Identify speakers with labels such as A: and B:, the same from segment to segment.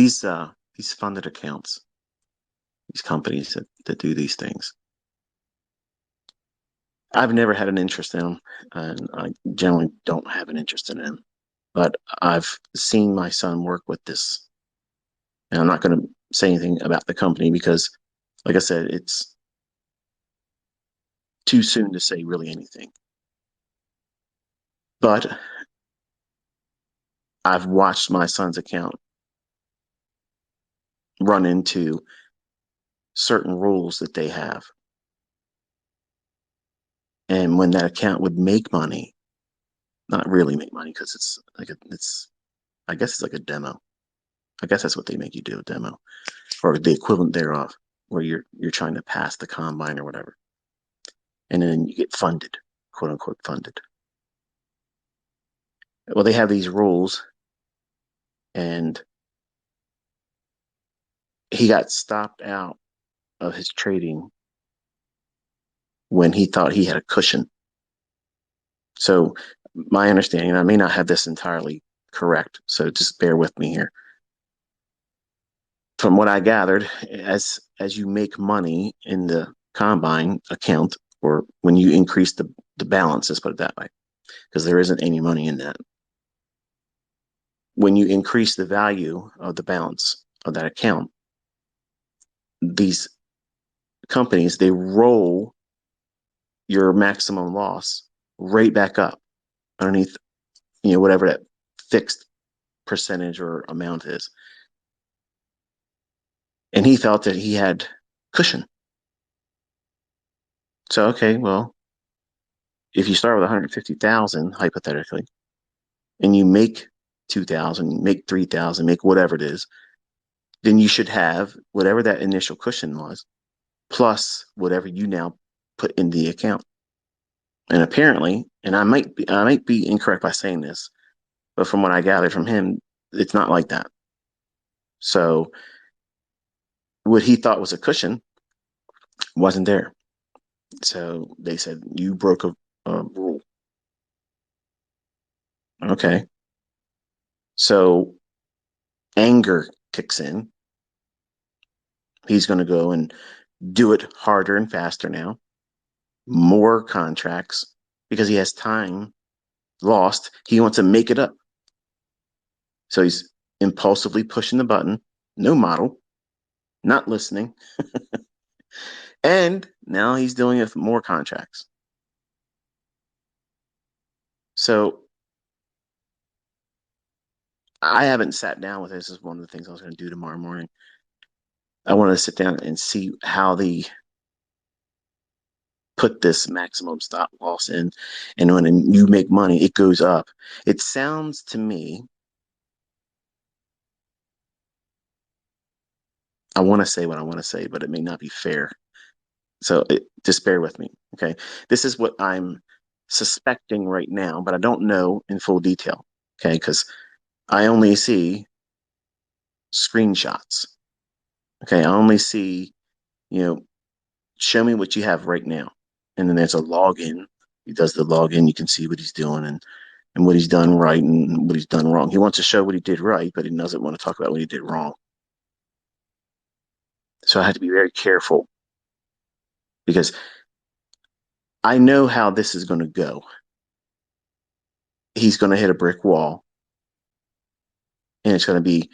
A: These funded accounts, these companies that do these things, I've never had an interest in them, and I generally don't have an interest in them. But I've seen my son work with this, and I'm not going to say anything about the company because, like I said, it's too soon to say really anything. But I've watched my son's account run into certain rules that they have. And when that account would make money, not really make money because I guess it's like a demo. I guess that's what they make you do, a demo or the equivalent thereof, where you're trying to pass the combine or whatever. And then you get funded, quote unquote funded. Well, they have these rules, and he got stopped out of his trading when he thought he had a cushion. So my understanding, I may not have this entirely correct, so just bear with me here. From what I gathered, as you make money in the combine account, or when you increase the balance, let's put it that way, because there isn't any money in that. When you increase the value of the balance of that account, these companies, they roll your maximum loss right back up underneath, whatever that fixed percentage or amount is. And he felt that he had cushion. So, okay, well, if you start with 150,000 hypothetically, and you make 2,000, make 3,000, make whatever it is, then you should have whatever that initial cushion was, plus whatever you now put in the account. And apparently, and I might be incorrect by saying this, but from what I gathered from him, it's not like that. So what he thought was a cushion wasn't there. So they said you broke a rule. Okay. So anger kicks in. He's going to go and do it harder and faster now, more contracts because he has time lost. He wants to make it up. So he's impulsively pushing the button, no model, not listening. And now he's dealing with more contracts. So I haven't sat down with this. This is one of the things I was going to do tomorrow morning. I want to sit down and see how they put this maximum stop loss in. And when you make money, it goes up. It sounds to me, I want to say what I want to say, but it may not be fair. So just bear with me. Okay. This is what I'm suspecting right now, but I don't know in full detail. Okay. Because I only see screenshots. Okay. I only see, you know, show me what you have right now. And then there's a login. He does the login. You can see what he's doing and what he's done right and what he's done wrong. He wants to show what he did right, but he doesn't want to talk about what he did wrong. So I had to be very careful because I know how this is going to go. He's going to hit a brick wall and it's going to be,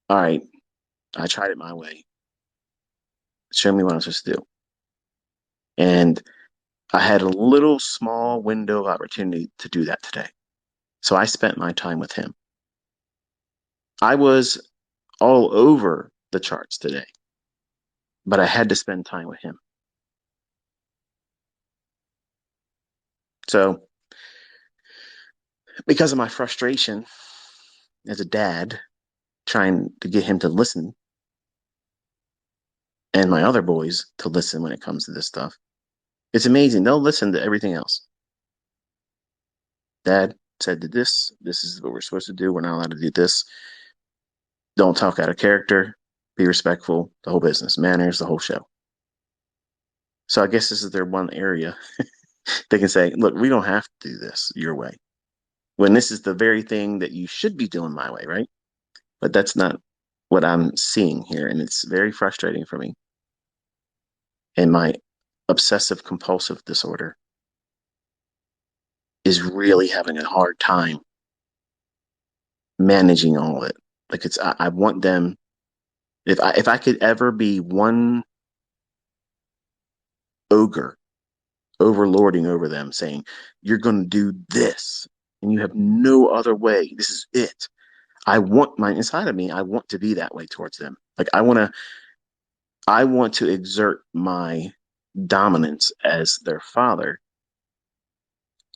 A: all right, I tried it my way. Show me what I'm supposed to do. And I had a little small window of opportunity to do that today. So I spent my time with him. I was all over the charts today, but I had to spend time with him. So, because of my frustration as a dad, trying to get him to listen and my other boys to listen when it comes to this stuff, it's amazing. They'll listen to everything else. Dad said to this. This is what we're supposed to do. We're not allowed to do this. Don't talk out of character. Be respectful. The whole business, manners, the whole show. So I guess this is their one area they can say, look, we don't have to do this your way. When this is the very thing that you should be doing my way, right? But that's not. what I'm seeing here, and it's very frustrating for me. And my obsessive compulsive disorder is really having a hard time managing all of it. Like I want them. If I could ever be one ogre overlording over them, saying, "You're going to do this, and you have no other way. This is it." I want my inside of me. I want to be that way towards them. Like I want to exert my dominance as their father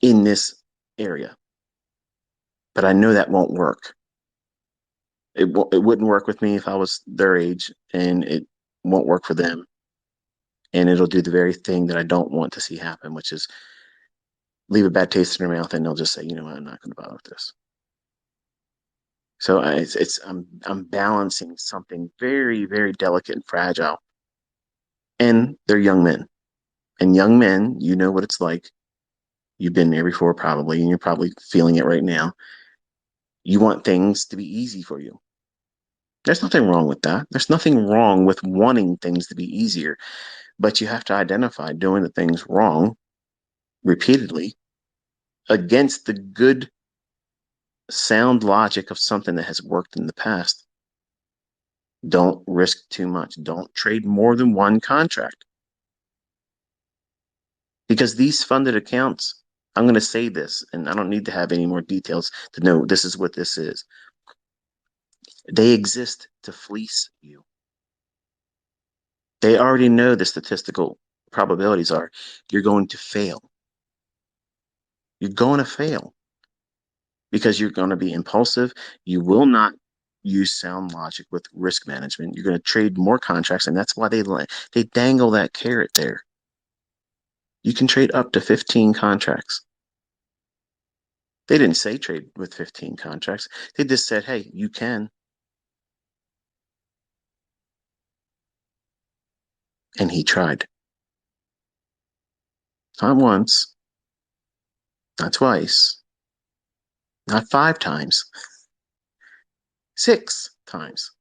A: in this area, but I know that won't work. It wouldn't work with me if I was their age, and it won't work for them. And it'll do the very thing that I don't want to see happen, which is leave a bad taste in their mouth, and they'll just say, you know what, I'm not going to bother with this. So I'm balancing something very, very delicate and fragile, and they're young men. And young men, you know what it's like. You've been there before, probably, and you're probably feeling it right now. You want things to be easy for you. There's nothing wrong with that. There's nothing wrong with wanting things to be easier, but you have to identify doing the things wrong repeatedly against the good, sound logic of something that has worked in the past. Don't risk too much. Don't trade more than one contract because these funded accounts, I'm going to say this, and I don't need to have any more details to know this is what this is. They exist to fleece you. They already know the statistical probabilities are you're going to fail. You're going to fail because you're going to be impulsive. You will not use sound logic with risk management. You're going to trade more contracts, and that's why they dangle that carrot there. You can trade up to 15 contracts. They didn't say trade with 15 contracts. They just said, hey, you can. And he tried. Not once, not twice, not 5 times, 6 times.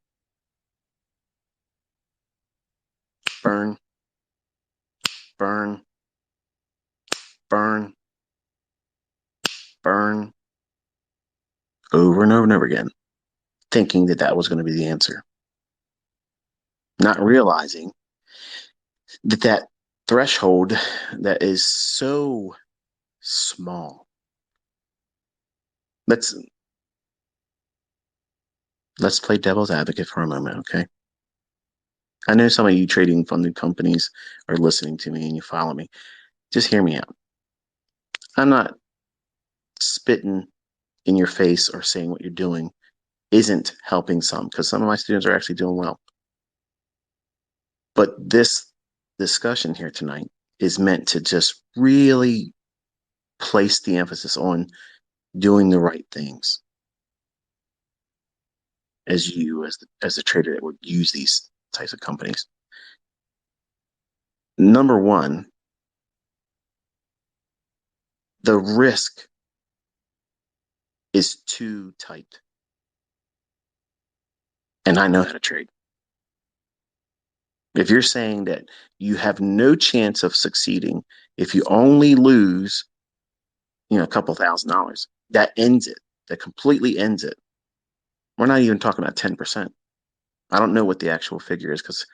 A: Burn, burn, burn, burn, over and over and over again, thinking that that was going to be the answer. Not realizing that that threshold that is so small. Let's let's play devil's advocate for a moment, okay? I know some of you trading funded companies are listening to me and you follow me. Just hear me out. I'm not spitting in your face or saying what you're doing isn't helping some because some of my students are actually doing well. But this discussion here tonight is meant to just really place the emphasis on doing the right things as you as the trader that would use these types of companies. Number one, the risk is too tight. And I know how to trade. If you're saying that you have no chance of succeeding if you only lose, a couple $1,000, that ends it. That completely ends it. We're not even talking about 10%. I don't know what the actual figure is because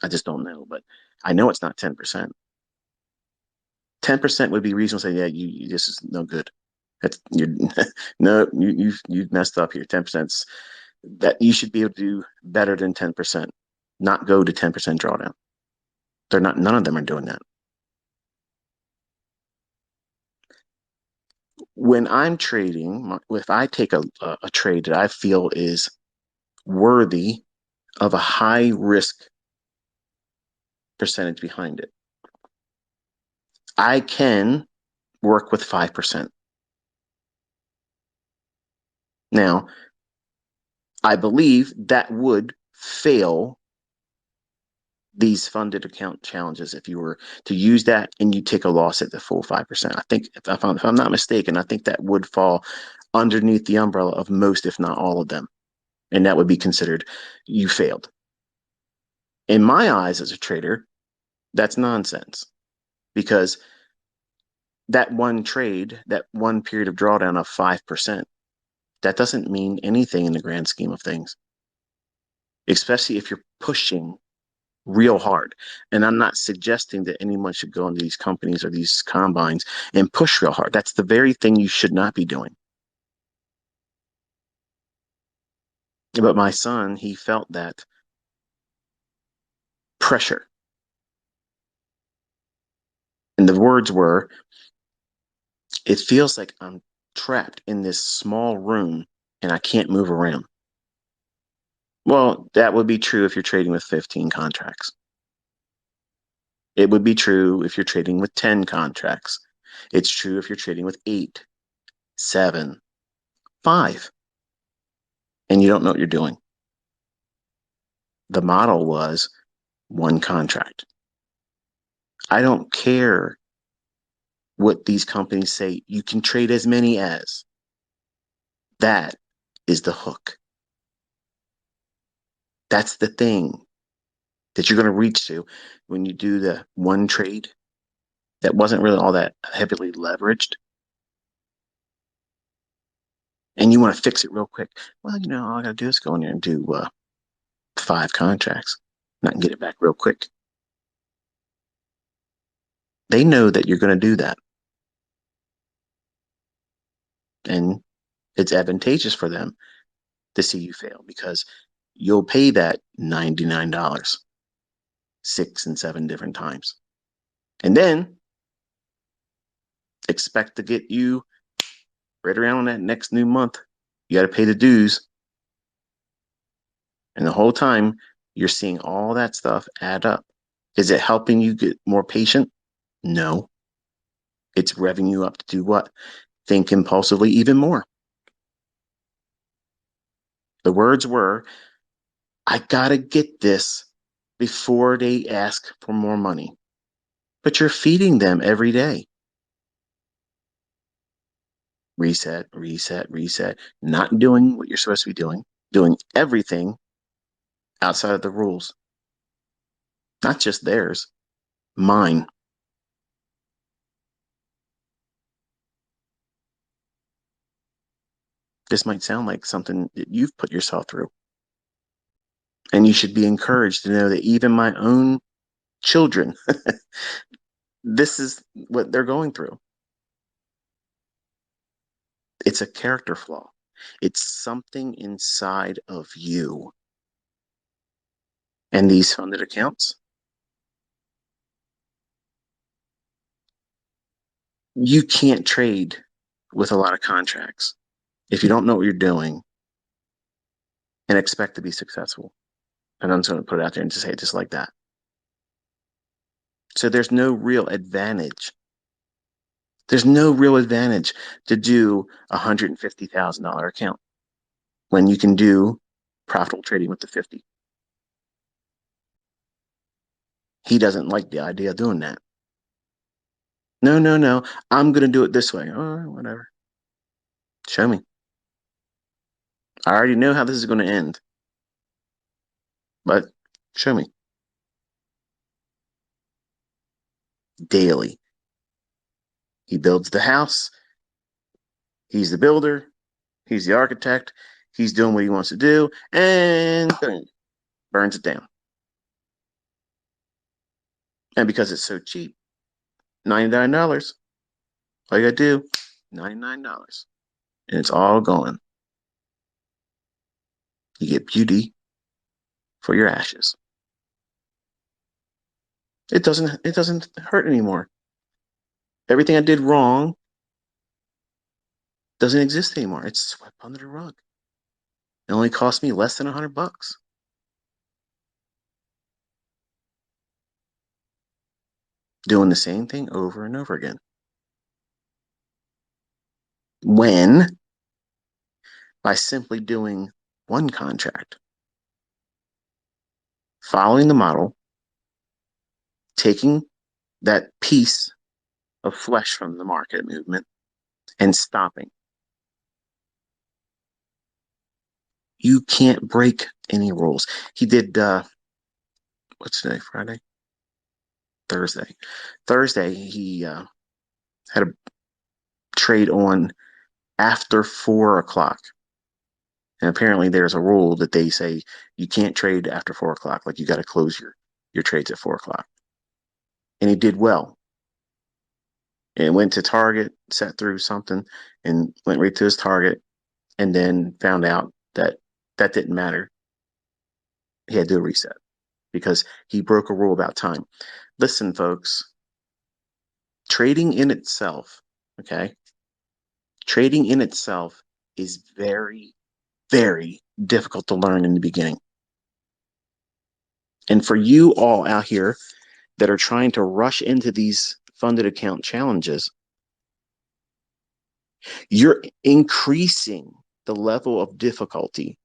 A: I just don't know, but I know it's not 10%. 10% would be reasonable to say, yeah, you this is no good. That's you're no, you've messed up here. 10% that you should be able to do better than 10%, not go to 10% drawdown. They're not, none of them are doing that. When I'm trading, if I take a trade that I feel is worthy of a high risk percentage behind it, I can work with 5%. Now, I believe that would fail these funded account challenges if you were to use that and you take a loss at the full 5%. I think if I'm not mistaken, I think that would fall underneath the umbrella of most, if not all of them. and that would be considered you failed. In my eyes as a trader, that's nonsense because that one trade, that one period of drawdown of 5%, that doesn't mean anything in the grand scheme of things, especially if you're pushing real hard. And I'm not suggesting that anyone should go into these companies or these combines and push real hard. That's the very thing you should not be doing. But my son, he felt that pressure. And the words were, it feels like I'm trapped in this small room and I can't move around. Well, that would be true if you're trading with 15 contracts. It would be true if you're trading with 10 contracts. It's true if you're trading with 8, 7, 5, and you don't know what you're doing. The model was one contract. I don't care what these companies say. You can trade as many as. That is the hook. That's the thing that you're going to reach to when you do the one trade that wasn't really all that heavily leveraged. And you want to fix it real quick. Well, all I got to do is go in there and do 5 contracts, and I can get it back real quick. They know that you're going to do that. And it's advantageous for them to see you fail because you'll pay that $99 6 and 7 different times. And then expect to get you right around that next new month. You got to pay the dues. And the whole time you're seeing all that stuff add up. Is it helping you get more patient? No. It's revving you up to do what? Think impulsively even more. The words were, I got to get this before they ask for more money. But you're feeding them every day. Reset, reset, reset. Not doing what you're supposed to be doing everything outside of the rules. Not just theirs, mine. This might sound like something that you've put yourself through. And you should be encouraged to know that even my own children, this is what they're going through. It's a character flaw. It's something inside of you. And these funded accounts, you can't trade with a lot of contracts if you don't know what you're doing and expect to be successful. And I'm just going to put it out there and just say it just like that. So there's no real advantage. There's no real advantage to do a $150,000 account when you can do profitable trading with the 50. He doesn't like the idea of doing that. No, no, no. I'm going to do it this way. Oh, whatever. Show me. I already know how this is going to end, but show me daily. He builds the house. He's the builder. He's the architect. He's doing what he wants to do, and boom, burns it down. And because it's so cheap, $99. All you gotta do, $99, and it's all gone. You get beauty for your ashes. It doesn't hurt anymore. Everything I did wrong doesn't exist anymore. It's swept under the rug. It only cost me less than $100. Doing the same thing over and over again. When by simply doing one contract, following the model, taking that piece of flesh from the market movement and stopping. You can't break any rules. He did, what's today? Friday? Thursday. Thursday, he had a trade on after 4 o'clock. And apparently there's a rule that they say you can't trade after 4 o'clock. Like you got to close your trades at 4 o'clock. And he did well. And went to target, set through something, and went right to his target, and then found out that that didn't matter. He had to do a reset because he broke a rule about time. Listen, folks, trading in itself, okay? Trading in itself is very, very difficult to learn in the beginning. And for you all out here that are trying to rush into these funded account challenges, you're increasing the level of difficulty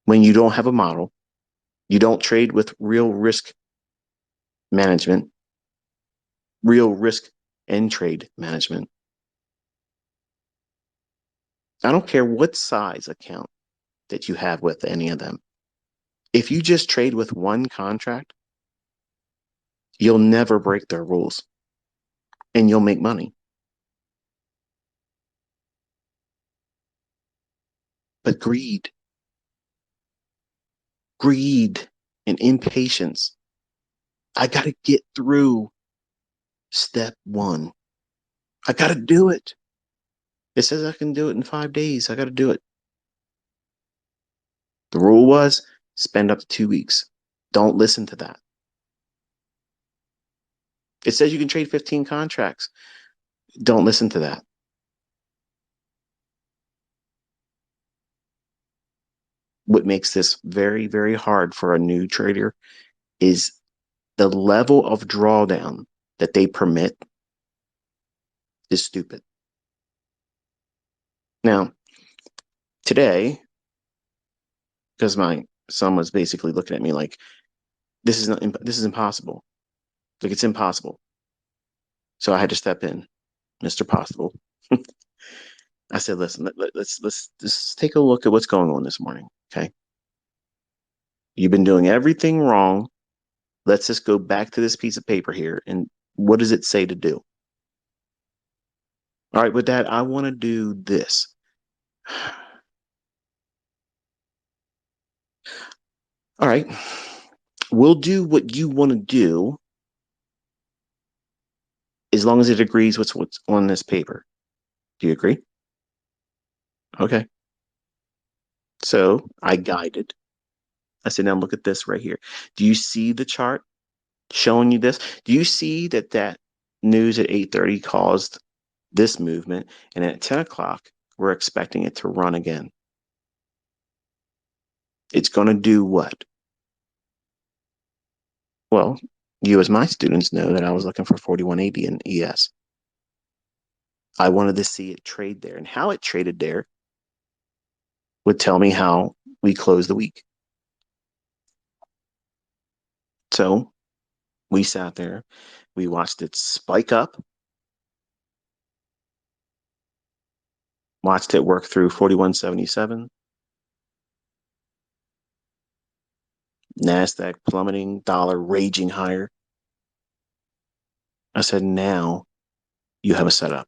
A: when you don't have a model, you don't trade with real risk management, real risk and trade management. I don't care what size account that you have with any of them. If you just trade with one contract, you'll never break their rules and you'll make money. But greed and impatience. I got to get through step one. I got to do it. It says I can do it in 5 days. I got to do it. The rule was spend up to 2 weeks. Don't listen to that. It says you can trade 15 contracts. Don't listen to that. What makes this very, very hard for a new trader is the level of drawdown that they permit is stupid. Now, today, because my son was basically looking at me like, this is impossible. Like it's impossible. So I had to step in, Mr. Possible. I said, listen, let's take a look at what's going on this morning. Okay. You've been doing everything wrong. Let's just go back to this piece of paper here. And what does it say to do? All right, with that, I want to do this. All right. We'll do what you want to do as long as it agrees with what's on this paper. Do you agree? Okay. So I guided. I said, now look at this right here. Do you see the chart showing you this? Do you see that news at 8:30 caused this movement, and at 10 o'clock, we're expecting it to run again? It's going to do what? Well, you as my students know that I was looking for 4180 in ES. I wanted to see it trade there, and how it traded there would tell me how we close the week. So we sat there, we watched it spike up, watched it work through 4177, NASDAQ plummeting, dollar raging higher. I said, now you have a setup.